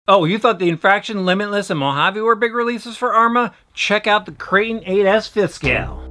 Oh, you thought the Infraction, Limitless, and Mojave were big releases for ARRMA? Check out the Kraton 8S 5th Scale.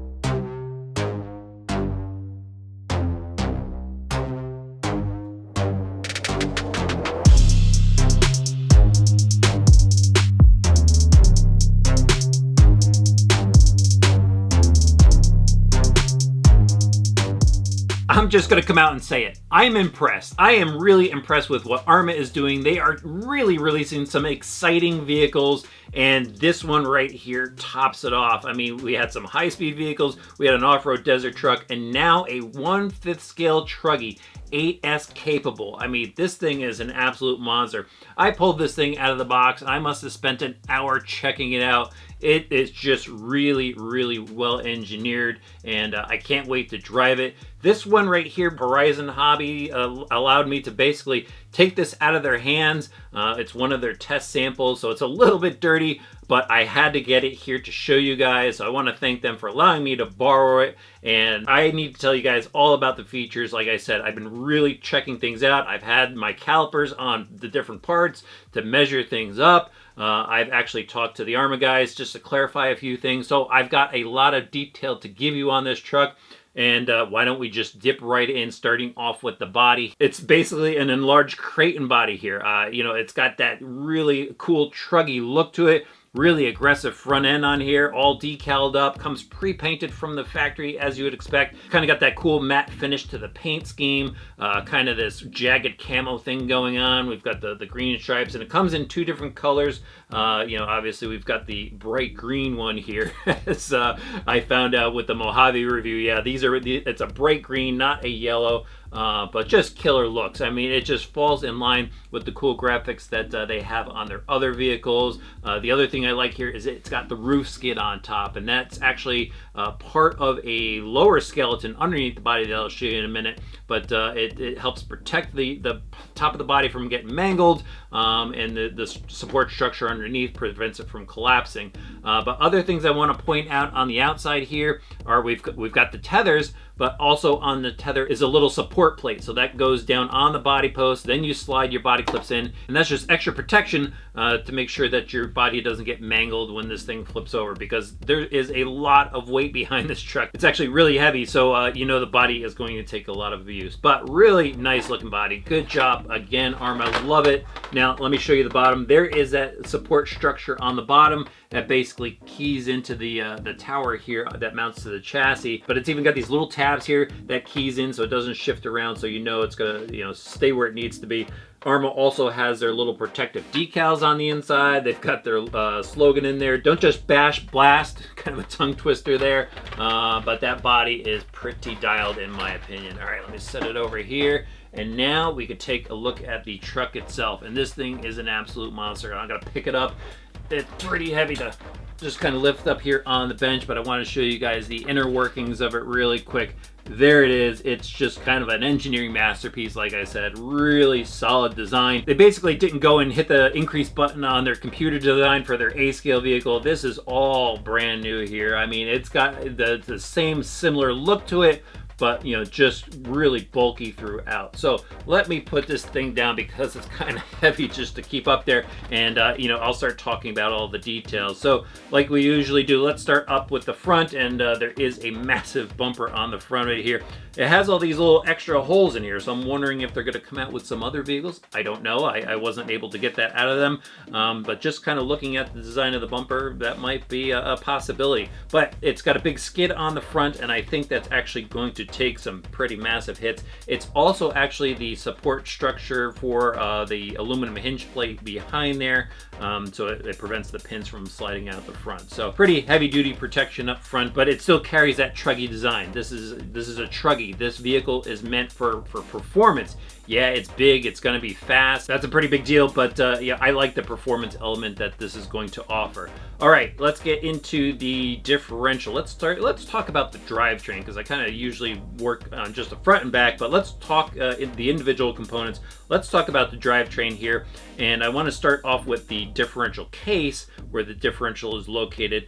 I'm just going to come out and say it. I'm impressed. I am really impressed with what ARRMA is doing. They are really releasing some exciting vehicles, and this one right here tops it off. I mean, we had some high-speed vehicles, we had an off-road desert truck, and now a 1/5 scale truggy, 8S capable. I mean, this thing is an absolute monster. I pulled this thing out of the box, and I must have spent an hour checking it out. It is just really, really well engineered, and I can't wait to drive it. This one right here, Horizon Hobby, allowed me to basically take this out of their hands. It's one of their test samples, so it's a little bit dirty, but I had to get it here to show you guys. So I want to thank them for allowing me to borrow it, and I need to tell you guys all about the features. Like I said, I've been really checking things out. I've had my calipers on the different parts to measure things up. I've actually talked to the ARRMA guys just to clarify a few things. So I've got a lot of detail to give you on this truck. And why don't we just dip right in, starting off with the body. It's basically an enlarged Kraton body here. You know, it's got that really cool truggy look to it. Really aggressive front end on here, all decaled up, comes pre-painted from the factory as you would expect. Kind of got that cool matte finish to the paint scheme, kind of this jagged camo thing going on. We've got the green stripes, and it comes in two different colors. You know, obviously we've got the bright green one here, as I found out with the Mojave review. Yeah, it's a bright green, not a yellow. But just killer looks. I mean, it just falls in line with the cool graphics that they have on their other vehicles. The other thing I like here is it's got the roof skid on top, and that's actually part of a lower skeleton underneath the body that I'll show you in a minute. But it helps protect the top of the body from getting mangled, and the support structure underneath prevents it from collapsing. But other things I want to point out on the outside here are we've got the tethers, but also on the tether is a little support plate. So that goes down on the body post, then you slide your body clips in, and that's just extra protection to make sure that your body doesn't get mangled when this thing flips over, because there is a lot of weight behind this truck. It's actually really heavy, so you know the body is going to take a lot of abuse. But really nice looking body. Good job again, ARRMA. Love it. Now let me show you the bottom. There is that support structure on the bottom that basically keys into the tower here that mounts to the chassis, but it's even got these little tabs here that keys in so it doesn't shift around, so you know it's gonna stay where it needs to be. ARRMA also has their little protective decals on the inside. They've got their slogan in there, "Don't just bash, blast." Kind of a tongue twister there, but that body is pretty dialed in my opinion. All right, let me set it over here. And now we could take a look at the truck itself, and this thing is an absolute monster. I'm gonna pick it up. It's pretty heavy to just kind of lift up here on the bench, but I want to show you guys the inner workings of it really quick. There it is. It's just kind of an engineering masterpiece, like I said. Really solid design. They basically didn't go and hit the increase button on their computer design for their A-scale vehicle. This is all brand new here. I mean, it's got the same similar look to it, but just really bulky throughout. So let me put this thing down because it's kind of heavy just to keep up there, and I'll start talking about all the details. So like we usually do, let's start up with the front, and there is a massive bumper on the front right here. It has all these little extra holes in here, so I'm wondering if they're going to come out with some other vehicles. I don't know. I wasn't able to get that out of them, but just kind of looking at the design of the bumper, that might be a possibility. But it's got a big skid on the front, and I think that's actually going to take some pretty massive hits. It's also actually the support structure for the aluminum hinge plate behind there, so it prevents the pins from sliding out the front. So pretty heavy duty protection up front, but it still carries that truggy design. This is a truggy. This vehicle is meant for performance. Yeah, it's big, it's gonna be fast. That's a pretty big deal, but yeah, I like the performance element that this is going to offer. All right, let's get into the differential. Let's talk about the drivetrain, because I kind of usually actually work on just the front and back, but let's talk in the individual components. Let's talk about the drivetrain here, and I want to start off with the differential case, where the differential is located.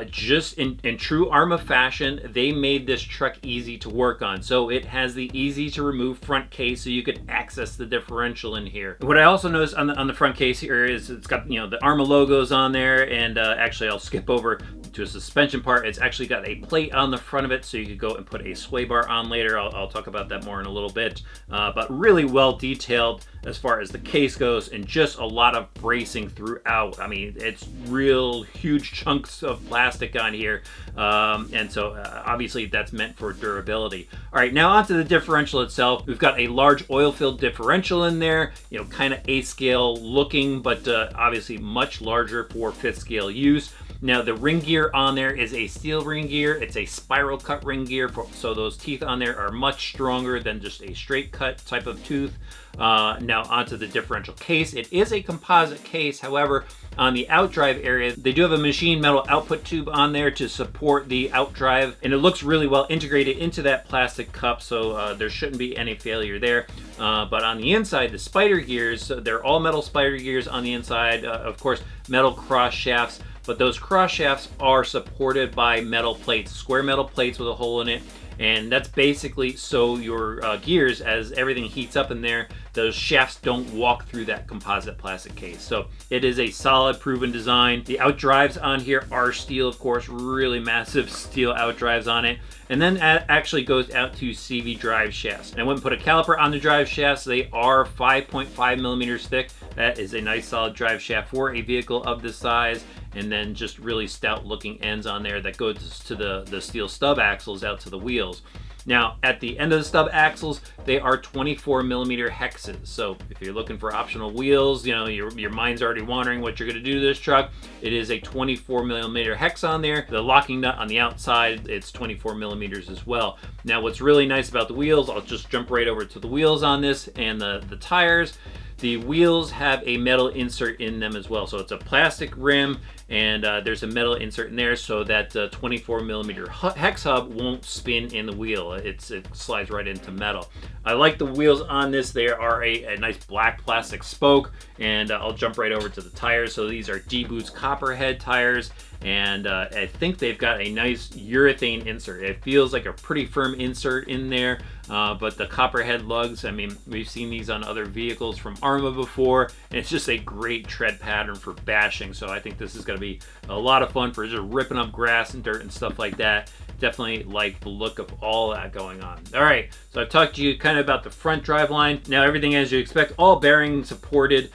Just in true ARRMA fashion, they made this truck easy to work on. So it has the easy to remove front case, so you could access the differential in here. What I also noticed on the front case here is it's got, you know, the ARRMA logos on there, and actually I'll skip over to a suspension part. It's actually got a plate on the front of it, so you could go and put a sway bar on later. I'll talk about that more in a little bit, but really well detailed as far as the case goes, and just a lot of bracing throughout. I mean, it's real huge chunks of plastic on here, and so obviously that's meant for durability. All right, now onto the differential itself. We've got a large oil-filled differential in there, you know, kind of 8th scale looking, but obviously much larger for 5th scale use. Now the ring gear on there is a steel ring gear. It's a spiral cut ring gear, so those teeth on there are much stronger than just a straight cut type of tooth. Now onto the differential case. It is a composite case. However, on the outdrive area, they do have a machine metal output tube on there to support the outdrive, and it looks really well integrated into that plastic cup, so there shouldn't be any failure there. But on the inside, the spider gears, they're all metal spider gears on the inside, of course, metal cross shafts. But those cross shafts are supported by metal plates, square metal plates with a hole in it. And that's basically so your gears, as everything heats up in there, those shafts don't walk through that composite plastic case. So it is a solid, proven design. The outdrives on here are steel, of course, really massive steel outdrives on it. And then that actually goes out to CV drive shafts. And I wouldn't put a caliper on the drive shafts. They are 5.5 millimeters thick. That is a nice solid drive shaft for a vehicle of this size. And then just really stout looking ends on there that goes to the steel stub axles out to the wheels. Now, at the end of the stub axles, they are 24 millimeter hexes. So if you're looking for optional wheels, you know, your mind's already wondering what you're going to do to this truck. It is a 24 millimeter hex on there. The locking nut on the outside, it's 24 millimeters as well. Now, what's really nice about the wheels, I'll just jump right over to the wheels on this and the tires. The wheels have a metal insert in them as well. So it's a plastic rim, and there's a metal insert in there so that 24 millimeter hex hub won't spin in the wheel. It slides right into metal. I like the wheels on this. They are a nice black plastic spoke, and I'll jump right over to the tires. So these are D-Boots Copperhead tires, and I think they've got a nice urethane insert. It feels like a pretty firm insert in there, but the Copperhead lugs, I mean, we've seen these on other vehicles from ARRMA before, and it's just a great tread pattern for bashing. So I think this is going to be a lot of fun for just ripping up grass and dirt and stuff like that. Definitely like the look of all that going on. All right, so I've talked to you kind of about the front driveline. Now everything as you expect, all bearing supported,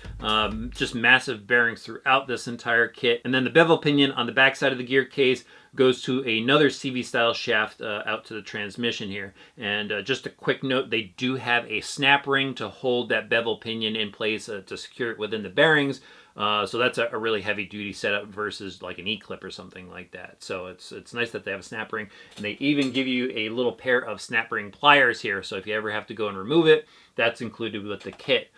just massive bearings throughout this entire kit. And then the bevel pinion on the back side of the gear case goes to another CV style shaft out to the transmission here. And just a quick note, they do have a snap ring to hold that bevel pinion in place to secure it within the bearings. So that's a really heavy duty setup versus like an E-clip or something like that. So it's nice that they have a snap ring, and they even give you a little pair of snap ring pliers here. So if you ever have to go and remove it, that's included with the kit.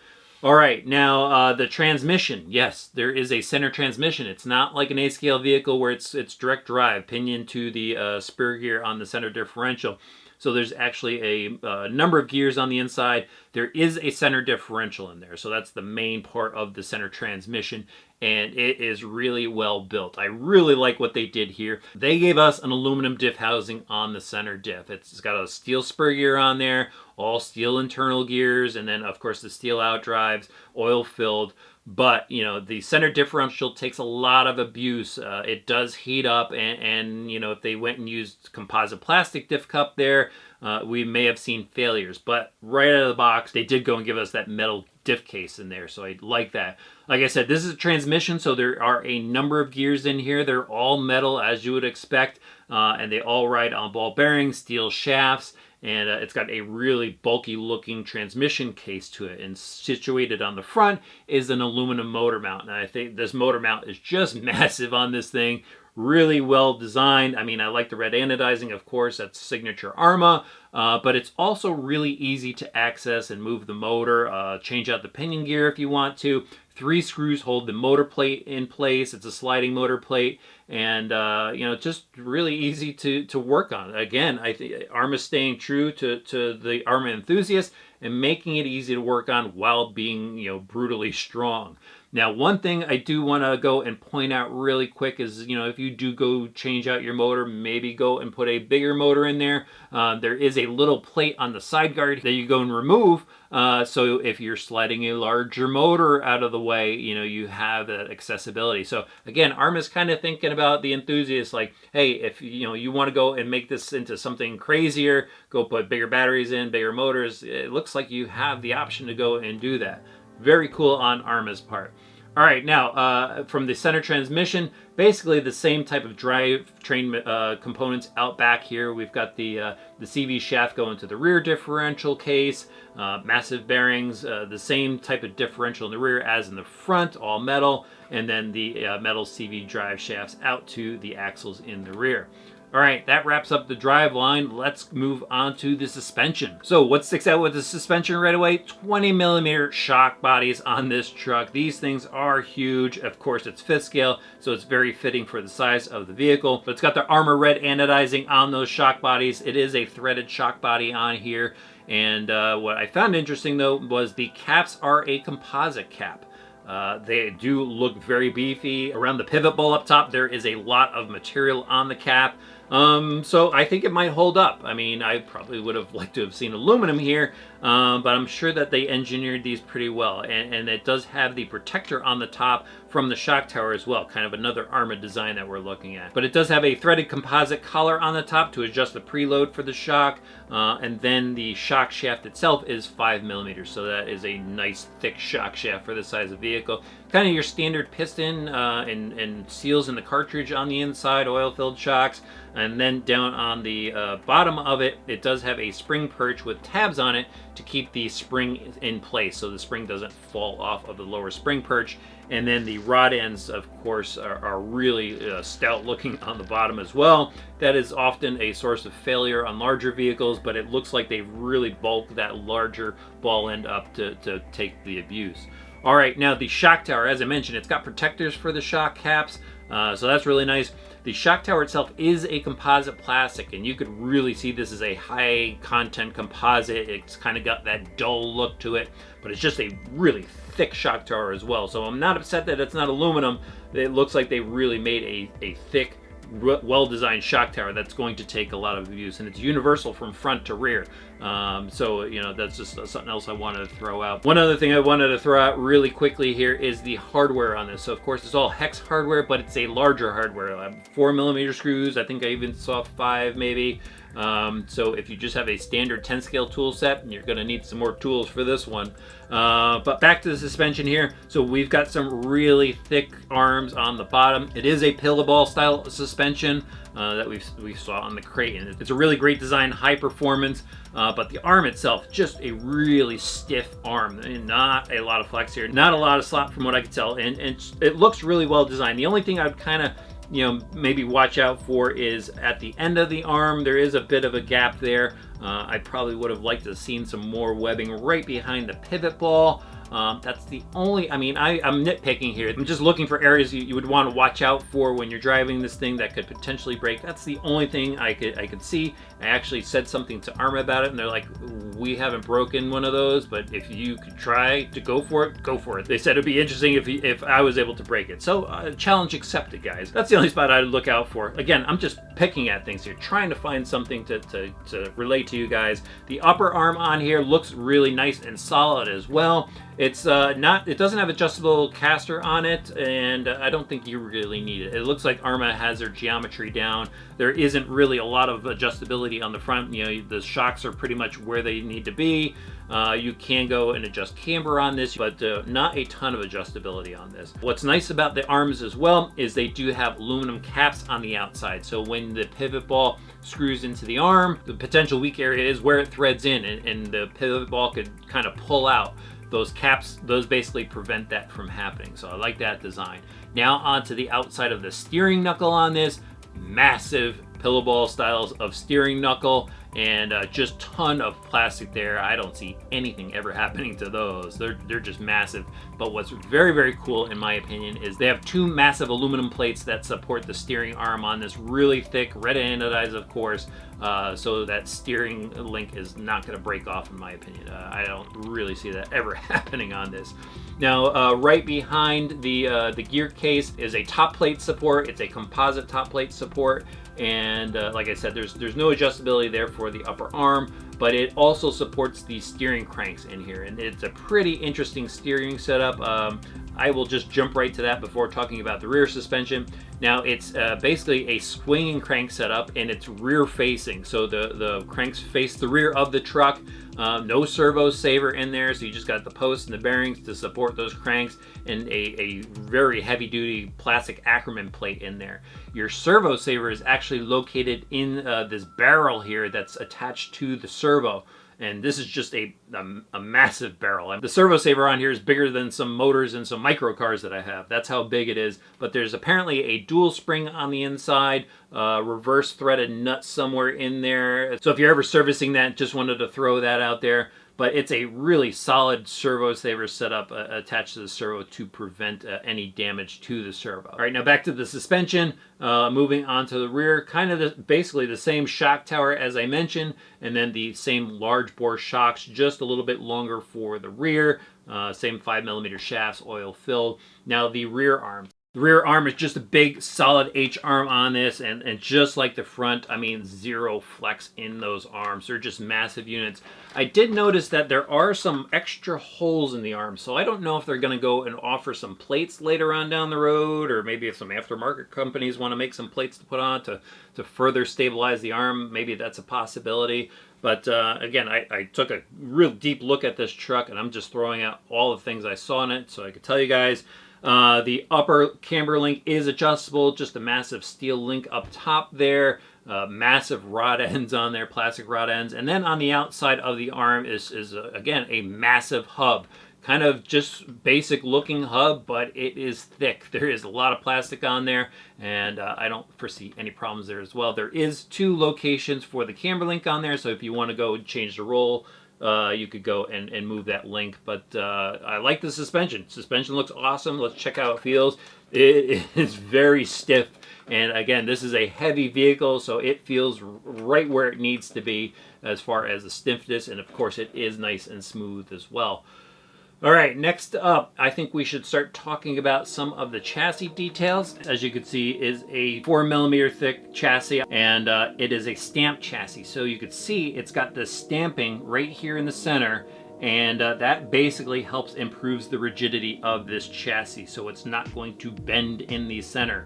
All right, now the transmission. Yes, there is a center transmission. It's not like an 8th scale vehicle where it's direct drive, pinion to the spur gear on the center differential. So there's actually a number of gears on the inside. There is a center differential in there. So that's the main part of the center transmission. And it is really well built. I really like what they did here. They gave us an aluminum diff housing on the center diff. It's got a steel spur gear on there, all steel internal gears, and then of course the steel outdrives, oil filled. But, you know, the center differential takes a lot of abuse. It does heat up, and, you know, if they went and used composite plastic diff cup there, we may have seen failures. But right out of the box, they did go and give us that metal diff case in there, so I like that. Like I said, this is a transmission, so there are a number of gears in here. They're all metal, as you would expect, and they all ride on ball bearings, steel shafts, and it's got a really bulky looking transmission case to it, and situated on the front is an aluminum motor mount. And I think this motor mount is just massive on this thing. Really well designed. I mean, I like the red anodizing, of course, that's signature ARRMA. but it's also really easy to access and move the motor, change out the pinion gear if you want to. 3 screws hold the motor plate in place. It's a sliding motor plate, and you know, just really easy to work on. Again, I think ARRMA's staying true to the ARRMA enthusiast and making it easy to work on while being, you know, brutally strong. Now, one thing I do want to go and point out really quick is, you know, if you do go change out your motor, maybe go and put a bigger motor in there. There is a little plate on the side guard that you go and remove. So if you're sliding a larger motor out of the way, you know, you have that accessibility. So again, ARRMA's kind of thinking about the enthusiast, like, hey, if you know you want to go and make this into something crazier, go put bigger batteries in, bigger motors. It looks like you have the option to go and do that. Very cool on ARRMA's part. All right, now from the center transmission, basically the same type of drivetrain components out back here. We've got the CV shaft going to the rear differential case, massive bearings, the same type of differential in the rear as in the front, all metal, and then the metal CV drive shafts out to the axles in the rear. All right, that wraps up the drive line. Let's move on to the suspension. So what sticks out with the suspension right away? 20mm shock bodies on this truck. These things are huge. Of course, it's 5th scale, so it's very fitting for the size of the vehicle. But it's got the ARRMA red anodizing on those shock bodies. It is a threaded shock body on here. And what I found interesting, though, was the caps are a composite cap. They do look very beefy. Around the pivot ball up top, there is a lot of material on the cap. So I think it might hold up. I mean, I probably would have liked to have seen aluminum here, but I'm sure that they engineered these pretty well. And it does have the protector on the top from the shock tower as well, kind of another ARRMA design that we're looking at. But it does have a threaded composite collar on the top to adjust the preload for the shock, and then the shock shaft itself is 5mm, so that is a nice thick shock shaft for the size of vehicle. Kind of your standard piston and seals in the cartridge on the inside, oil-filled shocks. And then down on the bottom of it, it does have a spring perch with tabs on it to keep the spring in place so the spring doesn't fall off of the lower spring perch. And then the rod ends, of course, are really stout looking on the bottom as well. That is often a source of failure on larger vehicles, but it looks like they've really bulked that larger ball end up to take the abuse. All right, now the shock tower, as I mentioned, it's got protectors for the shock caps, so that's really nice. The shock tower itself is a composite plastic, and you could really see this is a high content composite. It's kind of got that dull look to it, but it's just a really thick shock tower as well. So I'm not upset that it's not aluminum. It looks like they really made a thick, well-designed shock tower that's going to take a lot of abuse, and it's universal from front to rear. So, you know, that's just something else I wanted to throw out. One other thing I wanted to throw out really quickly here is the hardware on this. So, of course, it's all hex hardware, but it's a larger hardware. 4mm screws. I think I even saw 5 maybe. So if you just have a standard 10 scale tool set, you're going to need some more tools for this one. But back to the suspension here. So we've got some really thick arms on the bottom. It is a pillowball style suspension that we saw on the Kraton. It's a really great design, high performance, but the arm itself, just a really stiff arm. And not a lot of flex here, not a lot of slop from what I could tell, and it looks really well designed. The only thing I would kind of, you know, maybe watch out for is at the end of the arm, there is a bit of a gap there. I probably would have liked to have seen some more webbing right behind the pivot ball. That's the only, I mean, I'm nitpicking here. I'm just looking for areas you would want to watch out for when you're driving this thing that could potentially break. That's the only thing I could see. I actually said something to ARRMA about it, and they're like, we haven't broken one of those, but if you could try to go for it, go for it. They said it'd be interesting if I was able to break it. So challenge accepted, guys. That's the only spot I'd look out for. Again, I'm just picking at things here, trying to find something to relate to you guys. The upper arm on here looks really nice and solid as well. It's it doesn't have adjustable caster on it, and I don't think you really need it. It looks like ARRMA has their geometry down. There isn't really a lot of adjustability on the front. You know, the shocks are pretty much where they need to be. You can go and adjust camber on this, but not a ton of adjustability on this. What's nice about the arms as well is they do have aluminum caps on the outside. So when the pivot ball screws into the arm, the potential weak area is where it threads in, and the pivot ball could kind of pull out. Those caps, those basically prevent that from happening. So I like that design. Now onto the outside of the steering knuckle on this. Massive pillowball styles of steering knuckle. and just ton of plastic there. I don't see anything ever happening to those. They're just massive. But what's very, very cool in my opinion is they have two massive aluminum plates that support the steering arm on this really thick, red anodized of course, so that steering link is not going to break off in my opinion. I don't really see that ever happening on this. Now, right behind the gear case is a top plate support. It's a composite top plate support, and like I said, there's no adjustability there for the upper arm, but it also supports the steering cranks in here, and it's a pretty interesting steering setup. I will just jump right to that before talking about the rear suspension. Now, it's basically a swinging crank setup, and it's rear facing, so the cranks face the rear of the truck. No Servo Saver in there, so you just got the posts and the bearings to support those cranks, and a very heavy duty plastic ARRMA plate in there. Your Servo Saver is actually located in this barrel here that's attached to the servo. And this is just a massive barrel. The Servo Saver on here is bigger than some motors and some micro cars that I have. That's how big it is. But there's apparently a dual spring on the inside, reverse threaded nut somewhere in there. So if you're ever servicing that, just wanted to throw that out there. But it's a really solid Servo Saver setup attached to the servo to prevent any damage to the servo. All right, now back to the suspension. Moving on to the rear, kind of basically the same shock tower as I mentioned, and then the same large bore shocks, just a little bit longer for the rear. Same 5mm shafts, oil filled. Now the rear arm. The rear arm is just a big solid H-arm on this, and just like the front, I mean, zero flex in those arms. They're just massive units. I did notice that there are some extra holes in the arm, so I don't know if they're going to go and offer some plates later on down the road, or maybe if some aftermarket companies want to make some plates to put on to further stabilize the arm. Maybe that's a possibility. But again, I took a real deep look at this truck, and I'm just throwing out all the things I saw in it so I could tell you guys. The upper camber link is adjustable, just a massive steel link up top there, massive rod ends on there, plastic rod ends, and then on the outside of the arm is again a massive hub. Kind of just basic looking hub, but it is thick. There is a lot of plastic on there, and I don't foresee any problems there as well. There is two locations for the camber link on there, so if you want to go and change the roll, you could go and move that link. But I like the suspension. Suspension looks awesome. Let's check out how it feels. It is very stiff, and again, this is a heavy vehicle, so it feels right where it needs to be as far as the stiffness, and of course it is nice and smooth as well. All right, next up, I think we should start talking about some of the chassis details. As you can see, is a 4mm thick chassis, and it is a stamped chassis. So you can see it's got the stamping right here in the center, and that basically helps improves the rigidity of this chassis, so it's not going to bend in the center.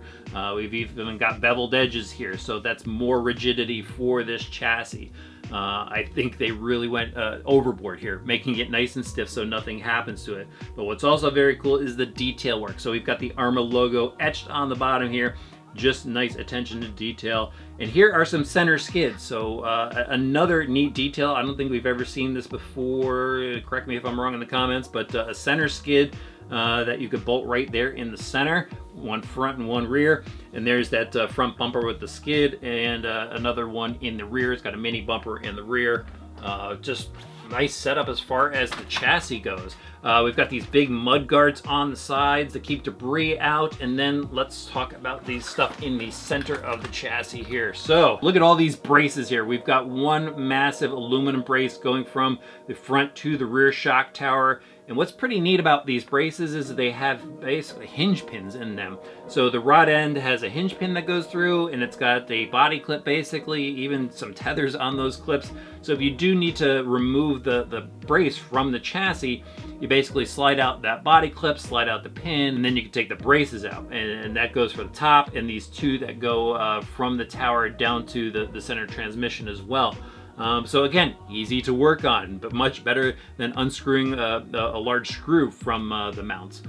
We've even got beveled edges here, so that's more rigidity for this chassis. I think they really went overboard here, making it nice and stiff so nothing happens to it. But what's also very cool is the detail work. So we've got the ARRMA logo etched on the bottom here. Just nice attention to detail. And here are some center skids. So another neat detail. I don't think we've ever seen this before. Correct me if I'm wrong in the comments, but a center skid that you could bolt right there in the center. One front and one rear. And there's that front bumper with the skid, and another one in the rear. It's got a mini bumper in the rear. Just nice setup as far as the chassis goes. We've got these big mud guards on the sides to keep debris out, and then let's talk about these stuff in the center of the chassis here. So look at all these braces here. We've got one massive aluminum brace going from the front to the rear shock tower. And what's pretty neat about these braces is they have basically hinge pins in them. So the rod end has a hinge pin that goes through, and it's got a body clip basically, even some tethers on those clips. So if you do need to remove the brace from the chassis, you basically slide out that body clip, slide out the pin, and then you can take the braces out. And that goes for the top, and these two that go from the tower down to the center transmission as well. So again, easy to work on, but much better than unscrewing a large screw from the mounts.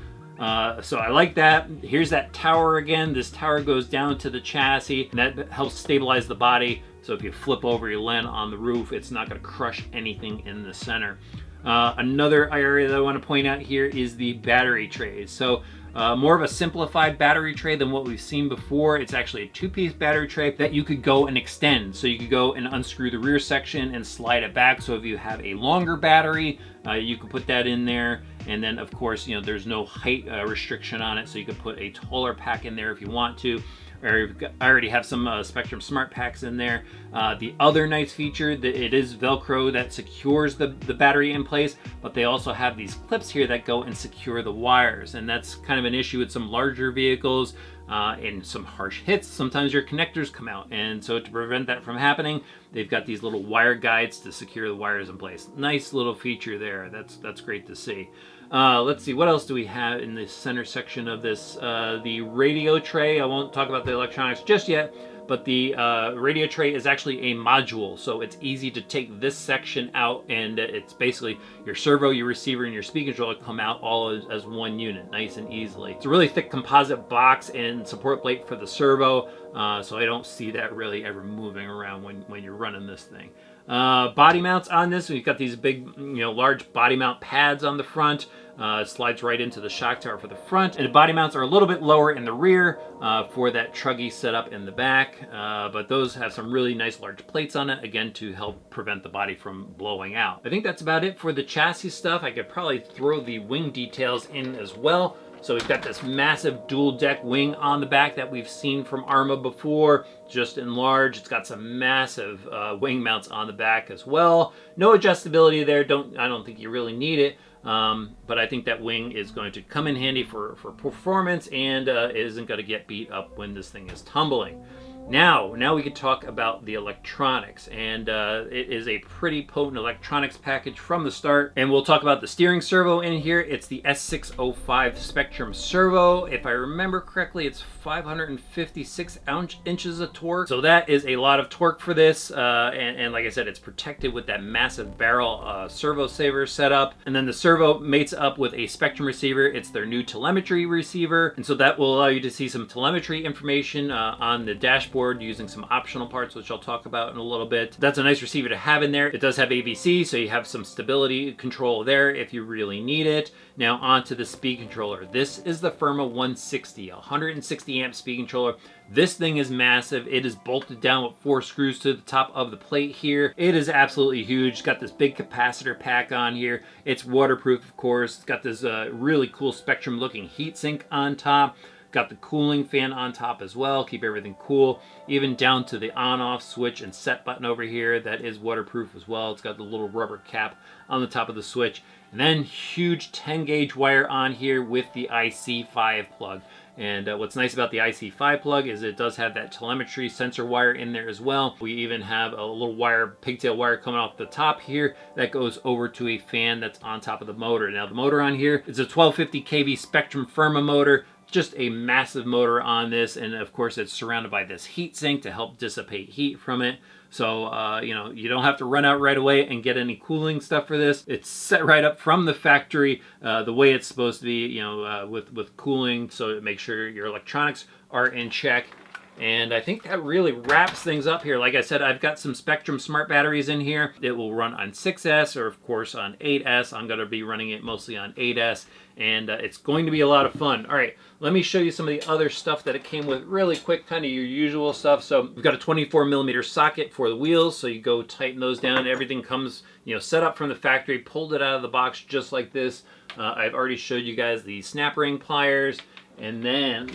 So I like that. Here's that tower again. This tower goes down to the chassis, and that helps stabilize the body. So if you flip over, you land on the roof, it's not going to crush anything in the center. Another area that I want to point out here is the battery trays. So More of a simplified battery tray than what we've seen before. It's actually a 2-piece battery tray that you could go and extend. So you could go and unscrew the rear section and slide it back. So if you have a longer battery, you can put that in there. And then of course, you know, there's no height restriction on it. So you could put a taller pack in there if you want to. Or I already have some Spectrum Smart Packs in there. The other nice feature, that it is Velcro that secures the battery in place, but they also have these clips here that go and secure the wires. And that's kind of an issue with some larger vehicles and some harsh hits. Sometimes your connectors come out. And so to prevent that from happening, they've got these little wire guides to secure the wires in place. Nice little feature there. That's great to see. Let's see, what else do we have in the center section of this? The radio tray. I won't talk about the electronics just yet, but the radio tray is actually a module, so it's easy to take this section out, and it's basically your servo, your receiver, and your speed controller come out all as one unit, nice and easily. It's a really thick composite box and support plate for the servo, so I don't see that really ever moving around when you're running this thing. Body mounts on this, we've got these big, you know, large body mount pads on the front. It slides right into the shock tower for the front. And the body mounts are a little bit lower in the rear for that truggy setup in the back. But those have some really nice large plates on it, again, to help prevent the body from blowing out. I think that's about it for the chassis stuff. I could probably throw the wing details in as well. So we've got this massive dual deck wing on the back that we've seen from ARRMA before, just enlarged. It's got some massive wing mounts on the back as well. No adjustability there. I don't think you really need it. But I think that wing is going to come in handy for performance, and isn't going to get beat up when this thing is tumbling. Now we can talk about the electronics, and it is a pretty potent electronics package from the start. And we'll talk about the steering servo in here. It's the S605 Spectrum servo. If I remember correctly, it's 556 inches of torque. So that is a lot of torque for this. And like I said, it's protected with that massive barrel Servo Saver setup. And then the servo mates up with a Spectrum receiver. It's their new telemetry receiver. And so that will allow you to see some telemetry information on the dashboard using some optional parts, which I'll talk about in a little bit. That's a nice receiver to have in there. It does have AVC, so you have some stability control there if you really need it. Now onto the speed controller. This is the Firma 160, 160 amp speed controller. This thing is massive. It is bolted down with 4 screws to the top of the plate here. It is absolutely huge. It's got this big capacitor pack on here. It's waterproof, of course. It's got this really cool Spectrum looking heatsink on top. Got the cooling fan on top as well, keep everything cool, even down to the on-off switch and set button over here. That is waterproof as well. It's got the little rubber cap on the top of the switch. And then huge 10-gauge wire on here with the IC5 plug. And what's nice about the IC5 plug is it does have that telemetry sensor wire in there as well. We even have a little wire, pigtail wire coming off the top here that goes over to a fan that's on top of the motor. Now the motor on here is a 1250 kV Spectrum Firma motor. Just a massive motor on this, and of course it's surrounded by this heat sink to help dissipate heat from it. So you know, you don't have to run out right away and get any cooling stuff for this. It's set right up from the factory the way it's supposed to be, you know, with cooling, so to make sure your electronics are in check. And I think that really wraps things up here. Like I said, I've got some Spectrum Smart batteries in here. It will run on 6S or, of course, on 8S. I'm going to be running it mostly on 8S, and it's going to be a lot of fun. All right, let me show you some of the other stuff that it came with really quick, kind of your usual stuff. So we've got a 24mm socket for the wheels, so you go tighten those down. Everything comes, you know, set up from the factory, pulled it out of the box just like this. I've already showed you guys the snap ring pliers, and then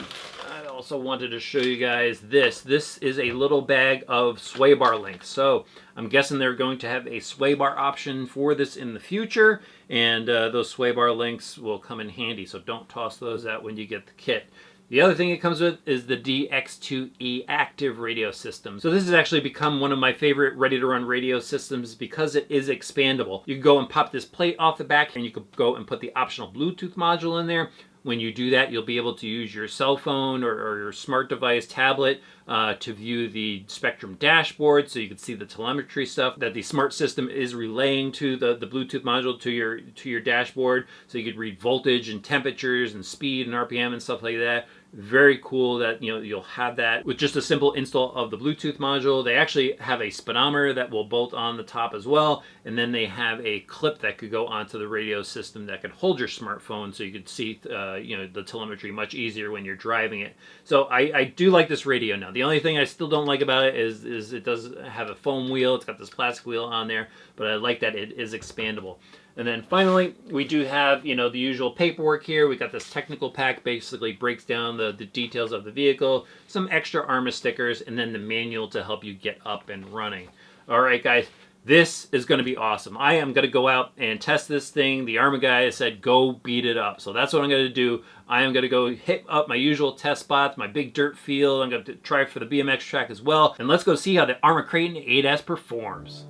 I also wanted to show you guys this. This is a little bag of sway bar links. So I'm guessing they're going to have a sway bar option for this in the future, and those sway bar links will come in handy, so don't toss those out when you get the kit. The other thing it comes with is the DX2E active radio system. So this has actually become one of my favorite ready-to-run radio systems because it is expandable. You can go and pop this plate off the back, and you could go and put the optional Bluetooth module in there. When you do that, you'll be able to use your cell phone or your smart device tablet to view the Spectrum dashboard, so you can see the telemetry stuff that the smart system is relaying to the Bluetooth module to your dashboard, so you could read voltage and temperatures and speed and RPM and stuff like that. Very cool that, you know, you'll have that with just a simple install of the Bluetooth module. They actually have a speedometer that will bolt on the top as well, and then they have a clip that could go onto the radio system that could hold your smartphone, so you could see you know, the telemetry much easier when you're driving it. So I do like this radio now. The only thing I still don't like about it is it does have a foam wheel. It's got this plastic wheel on there, but I like that it is expandable. And then finally, we do have, you know, the usual paperwork here. We got this technical pack, basically breaks down the details of the vehicle, some extra ARRMA stickers, and then the manual to help you get up and running. All right, guys, this is going to be awesome. I am going to go out and test this thing. The ARRMA guy said, go beat it up. So that's what I'm going to do. I am going to go hit up my usual test spots, my big dirt field. I'm going to try for the BMX track as well. And let's go see how the ARRMA Kraton 8S performs.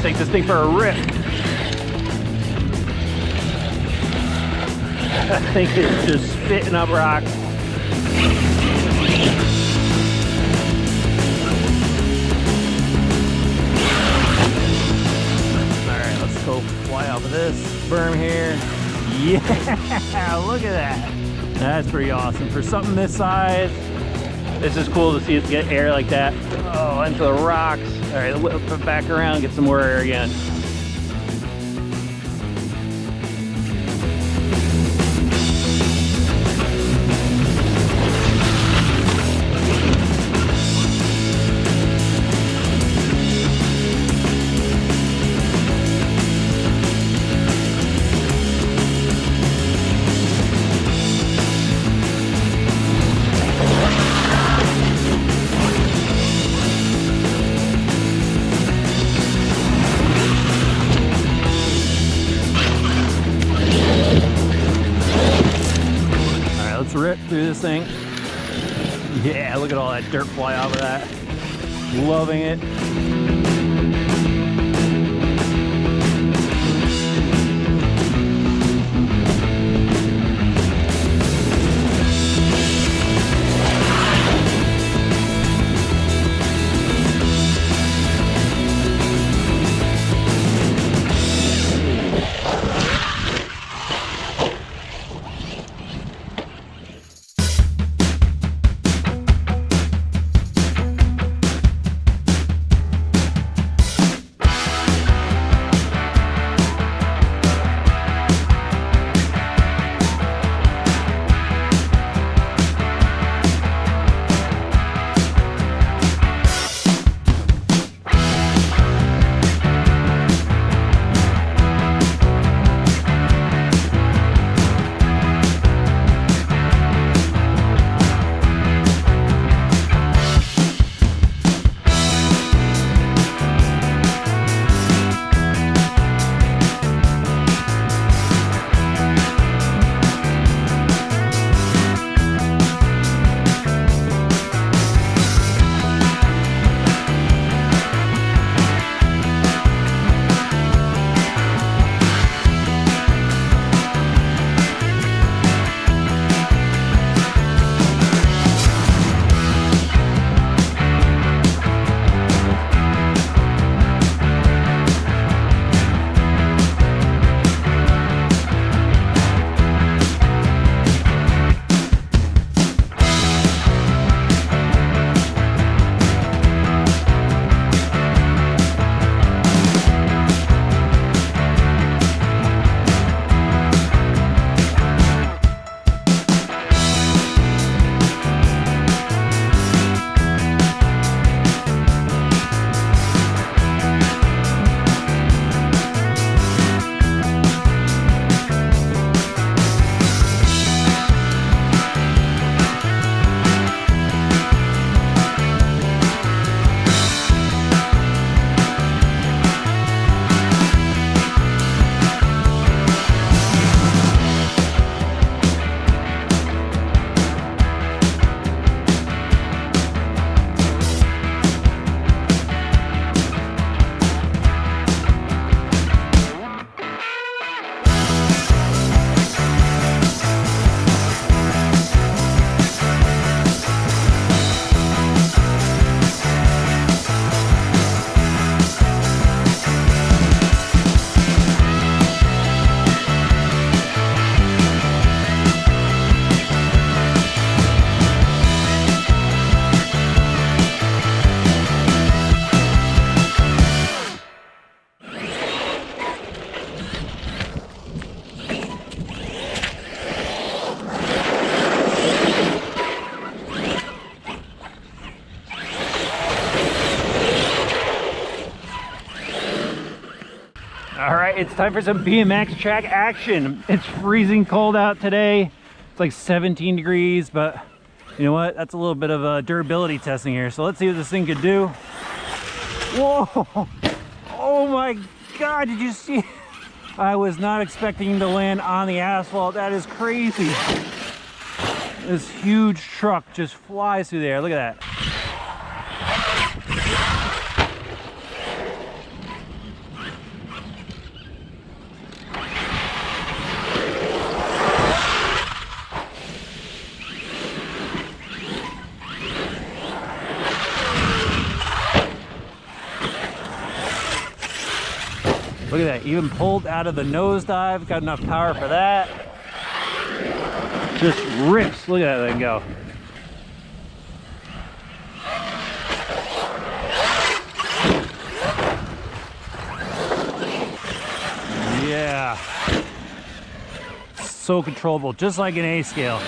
Take this thing for a rip. That thing is just spitting up rocks. Alright, let's go fly off of this berm here. Yeah, look at that. That's pretty awesome. For something this size, this is cool to see it get air like that. Oh, into the rocks. All right, we'll put it back around, get some more air again. Rip through this thing. Yeah, look at all that dirt fly off of that. Loving it. All right, it's time for some PMAX track action. It's freezing cold out today. It's like 17 degrees, but you know what? That's a little bit of durability testing here. So let's see what this thing could do. Whoa! Oh my God, did you see? I was not expecting to land on the asphalt. That is crazy. This huge truck just flies through there. Look at that. Look at that, even pulled out of the nosedive, got enough power for that. Just rips, look at that thing go. Yeah. So controllable, just like an A scale.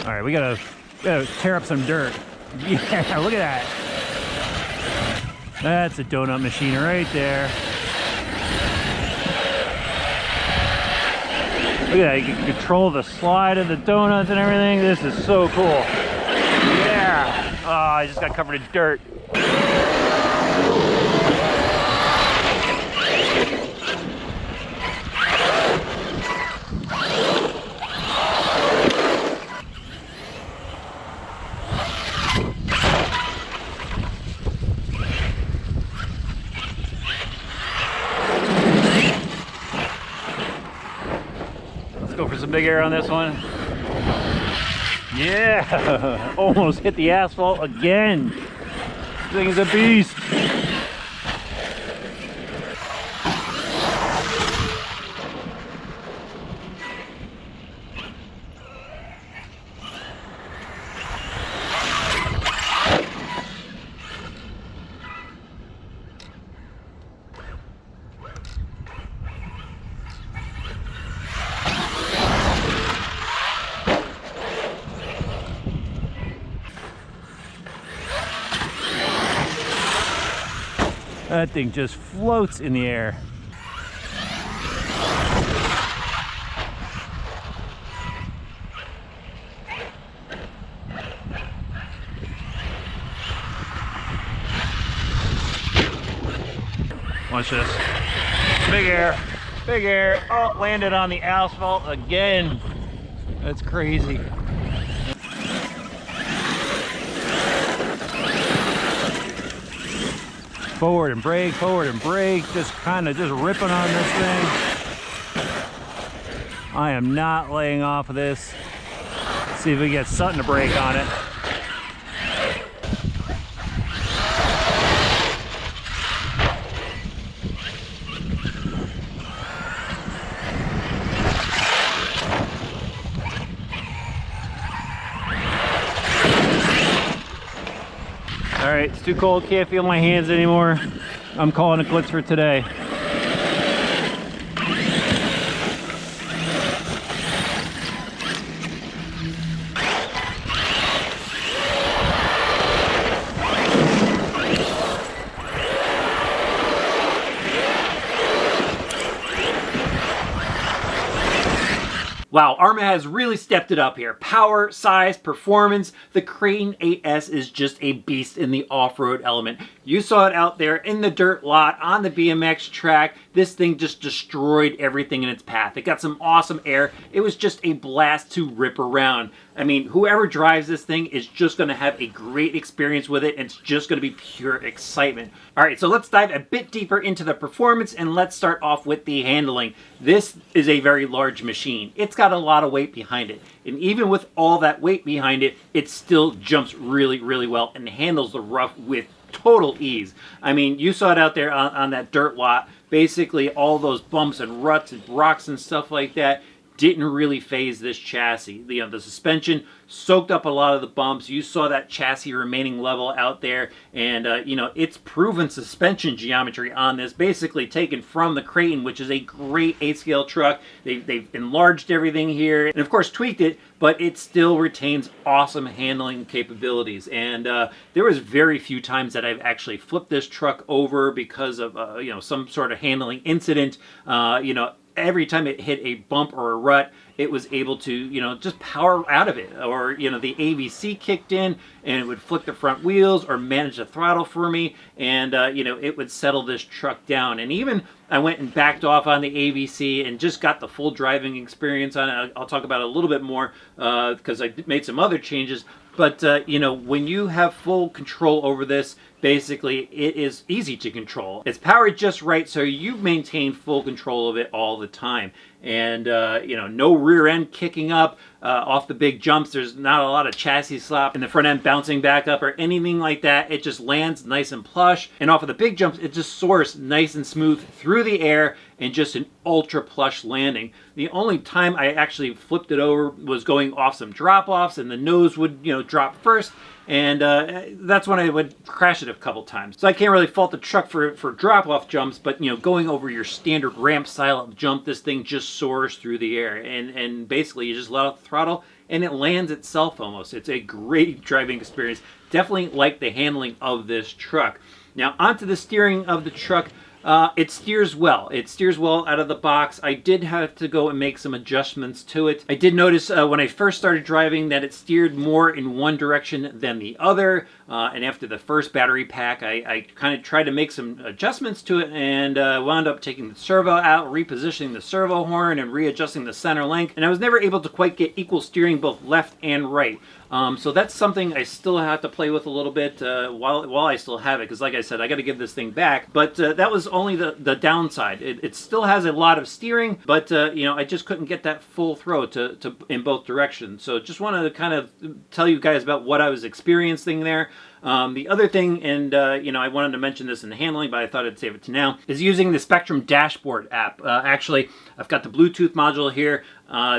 All right, we gotta tear up some dirt. Yeah, look at that. That's a donut machine right there. Look at that, you can control the slide of the donuts and everything. This is so cool. Yeah. Oh, I just got covered in dirt. Go for some big air on this one. Yeah, almost hit the asphalt again. This thing is a beast. That thing just floats in the air. Watch this. Big air. Big air. Oh, landed on the asphalt again. That's crazy. Forward and brake, just kind of just ripping on this thing. I am not laying off of this. Let's see if we get something to brake on it. All right, it's too cold, can't feel my hands anymore. I'm calling it quits for today. Wow, ARRMA has really stepped it up here. Power, size, performance. The Kraton 8S is just a beast in the off-road element. You saw it out there in the dirt lot on the BMX track. This thing just destroyed everything in its path. It got some awesome air. It was just a blast to rip around. I mean, whoever drives this thing is just going to have a great experience with it. It's just going to be pure excitement. All right, so let's dive a bit deeper into the performance and let's start off with the handling. This is a very large machine. It's got a lot of weight behind it. And even with all that weight behind it, it still jumps really, really well and handles the rough with total ease. I mean, you saw it out there on that dirt lot. Basically, all those bumps and ruts and rocks and stuff like that didn't really phase this chassis. The suspension soaked up a lot of the bumps. You saw that chassis remaining level out there, and it's proven suspension geometry on this, basically taken from the Kraton, which is a great 8th-Scale truck. They've enlarged everything here, and of course tweaked it, but it still retains awesome handling capabilities. And there was very few times that I've actually flipped this truck over because of some sort of handling incident. Every time it hit a bump or a rut, it was able to, just power out of it. Or, the AVC kicked in and it would flick the front wheels or manage the throttle for me. And, it would settle this truck down. And even I went and backed off on the AVC and just got the full driving experience on it. I'll talk about it a little bit more because I made some other changes. But, when you have full control over this, basically, it is easy to control. It's powered just right, so you maintain full control of it all the time. And, no rear end kicking up off the big jumps. There's not a lot of chassis slop and the front end bouncing back up or anything like that. It just lands nice and plush. And off of the big jumps, it just soars nice and smooth through the air and just an ultra plush landing. The only time I actually flipped it over was going off some drop-offs, and the nose would, drop first. And that's when I would crash it a couple times. So I can't really fault the truck for drop-off jumps, but going over your standard ramp style jump, this thing just soars through the air. And basically you just let out the throttle and it lands itself almost. It's a great driving experience. Definitely like the handling of this truck. Now onto the steering of the truck. It steers well. It steers well out of the box. I did have to go and make some adjustments to it. I did notice when I first started driving that it steered more in one direction than the other. And after the first battery pack, I kind of tried to make some adjustments to it and wound up taking the servo out, repositioning the servo horn, and readjusting the center link. And I was never able to quite get equal steering both left and right. So that's something I still have to play with a little bit while I still have it, because like I said, I got to give this thing back. But that was only the downside. It still has a lot of steering, but I just couldn't get that full throw to in both directions. So just wanted to kind of tell you guys about what I was experiencing there. The other thing, and I wanted to mention this in the handling, but I thought I'd save it to now, is using the Spectrum Dashboard app. Actually, I've got the Bluetooth module here.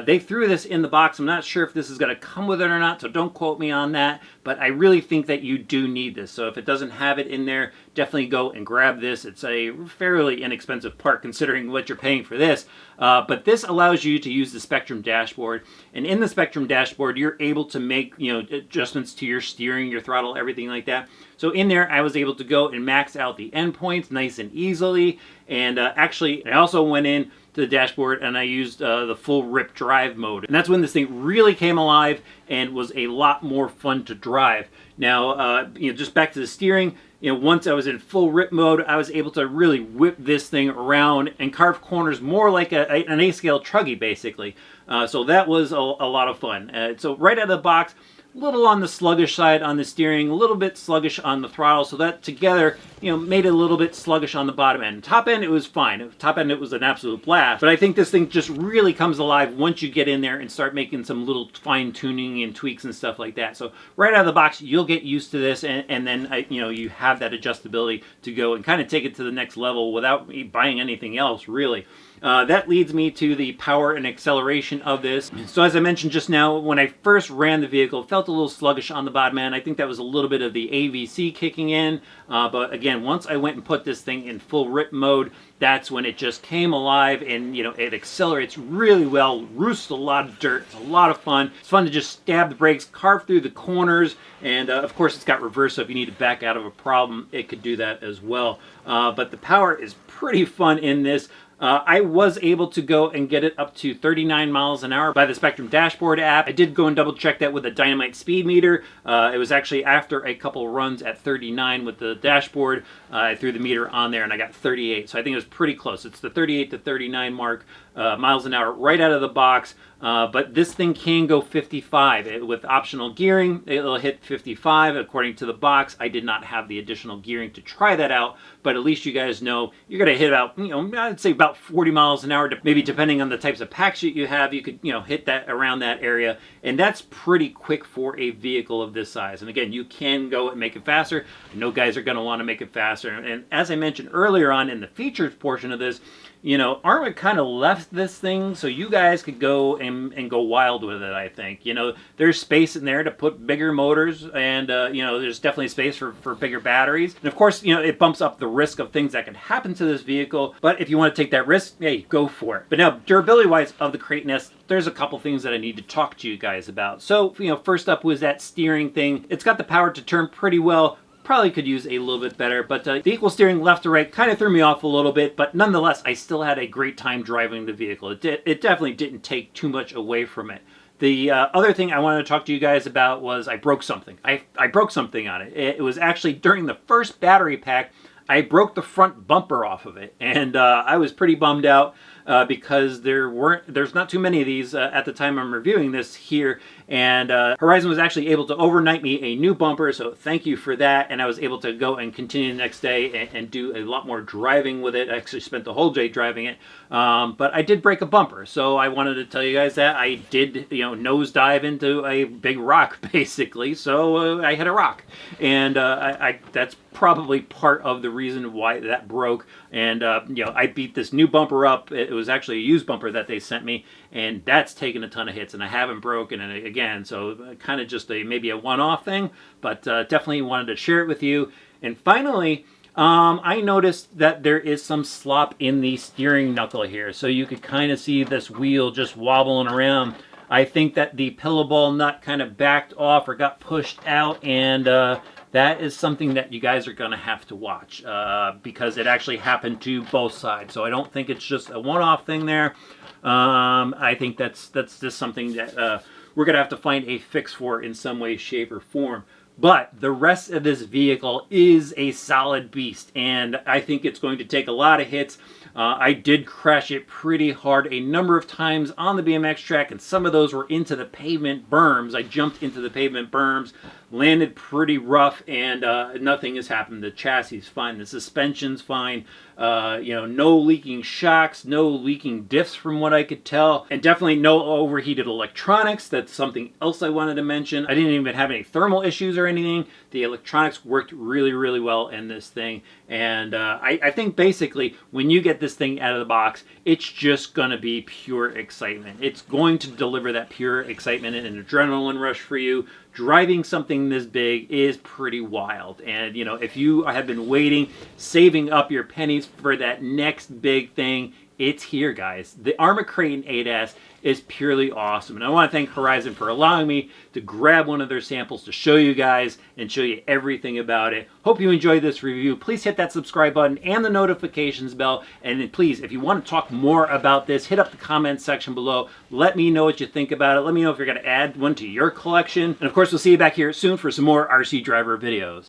They threw this in the box. I'm not sure if this is going to come with it or not, so don't quote me on that. But I really think that you do need this. So if it doesn't have it in there, definitely go and grab this. It's a fairly inexpensive part considering what you're paying for this. But this allows you to use the Spectrum Dashboard. And in the Spectrum Dashboard, you're able to make adjustments to your steering, your throttle, everything like that. So in there, I was able to go and max out the endpoints nice and easily. And actually, I also went in to the dashboard and I used the full rip drive mode. And that's when this thing really came alive and was a lot more fun to drive. Now, just back to the steering, once I was in full rip mode, I was able to really whip this thing around and carve corners more like an 8th-Scale Truggy, basically. So that was a lot of fun. So right out of the box, a little on the sluggish side on the steering, a little bit sluggish on the throttle, so that together, made it a little bit sluggish on the bottom end. Top end, it was fine. Top end, it was an absolute blast. But I think this thing just really comes alive once you get in there and start making some little fine tuning and tweaks and stuff like that. So right out of the box, you'll get used to this, and then you have that adjustability to go and kind of take it to the next level without buying anything else, really. That leads me to the power and acceleration of this. So as I mentioned just now, when I first ran the vehicle, it felt a little sluggish on the bottom end. I think that was a little bit of the AVC kicking in. But again, once I went and put this thing in full rip mode, that's when it just came alive and, it accelerates really well, roosts a lot of dirt. It's a lot of fun. It's fun to just stab the brakes, carve through the corners, and of course it's got reverse, so if you need to back out of a problem, it could do that as well. But the power is pretty fun in this. I was able to go and get it up to 39 miles an hour by the Spectrum Dashboard app. I did go and double check that with a Dynamite speed meter. It was actually after a couple runs at 39 with the dashboard. I threw the meter on there and I got 38. So I think it was pretty close. It's the 38 to 39 mark miles an hour right out of the box. But this thing can go 55. With optional gearing, it'll hit 55 according to the box. I did not have the additional gearing to try that out, but at least you guys know you're going to hit about, I'd say about 40 miles an hour, maybe depending on the types of packs that you have, you could, hit that around that area. And that's pretty quick for a vehicle of this size. And again, you can go and make it faster. I know guys are going to want to make it faster. And as I mentioned earlier on in the features portion of this, you know, ARRMA kind of left this thing so you guys could go and go wild with it, I think. You know, there's space in there to put bigger motors, and, you know, there's definitely space for bigger batteries. And of course, you know, it bumps up the risk of things that can happen to this vehicle, but if you want to take that risk, hey, go for it. But now, durability-wise of the Kraton S, there's a couple things that I need to talk to you guys about. So, you know, first up was that steering thing. It's got the power to turn pretty well. Probably could use a little bit better, but the equal steering left to right kind of threw me off a little bit, but nonetheless, I still had a great time driving the vehicle. It definitely didn't take too much away from it. The other thing I wanted to talk to you guys about was I broke something. I broke something on it. It was actually during the first battery pack. I broke the front bumper off of it, and I was pretty bummed out because there's not too many of these at the time I'm reviewing this here, and Horizon was actually able to overnight me a new bumper, so thank you for that, and I was able to go and continue the next day and do a lot more driving with it. I actually spent the whole day driving it, but I did break a bumper, so I wanted to tell you guys that I did, you know, nosedive into a big rock, basically, so I hit a rock, and that's probably part of the reason why that broke. And you know, I beat this new bumper up. It was actually a used bumper that they sent me, and that's taken a ton of hits, and I haven't broken it again, so kind of just maybe a one-off thing, but definitely wanted to share it with you. And finally, I noticed that there is some slop in the steering knuckle here, so you could kind of see this wheel just wobbling around. I think that the pillow ball nut kind of backed off or got pushed out, and that is something that you guys are going to have to watch because it actually happened to both sides. So I don't think it's just a one-off thing there. I think that's just something that we're going to have to find a fix for in some way, shape, or form. But the rest of this vehicle is a solid beast, and I think it's going to take a lot of hits. I did crash it pretty hard a number of times on the BMX track, and some of those were into the pavement berms. I jumped into the pavement berms, landed pretty rough, and nothing has happened. The chassis is fine, the suspension's fine, you know, no leaking shocks, no leaking diffs from what I could tell, and definitely no overheated electronics. That's something else I wanted to mention. I didn't even have any thermal issues or anything. The electronics worked really, really well in this thing, and I think basically when you get this thing out of the box, it's just going to be pure excitement. It's going to deliver that pure excitement and an adrenaline rush for you. Driving something this big is pretty wild, and you know, if you have been waiting, saving up your pennies for that next big thing, it's here, guys. The ARRMA Kraton 8S is purely awesome, and I want to thank Horizon for allowing me to grab one of their samples to show you guys and show you everything about it. Hope you enjoyed this review. Please hit that subscribe button and the notifications bell, and then please, if you want to talk more about this, hit up the comments section below. Let me know what you think about it. Let me know if you're going to add one to your collection, and of course, we'll see you back here soon for some more RC Driver videos.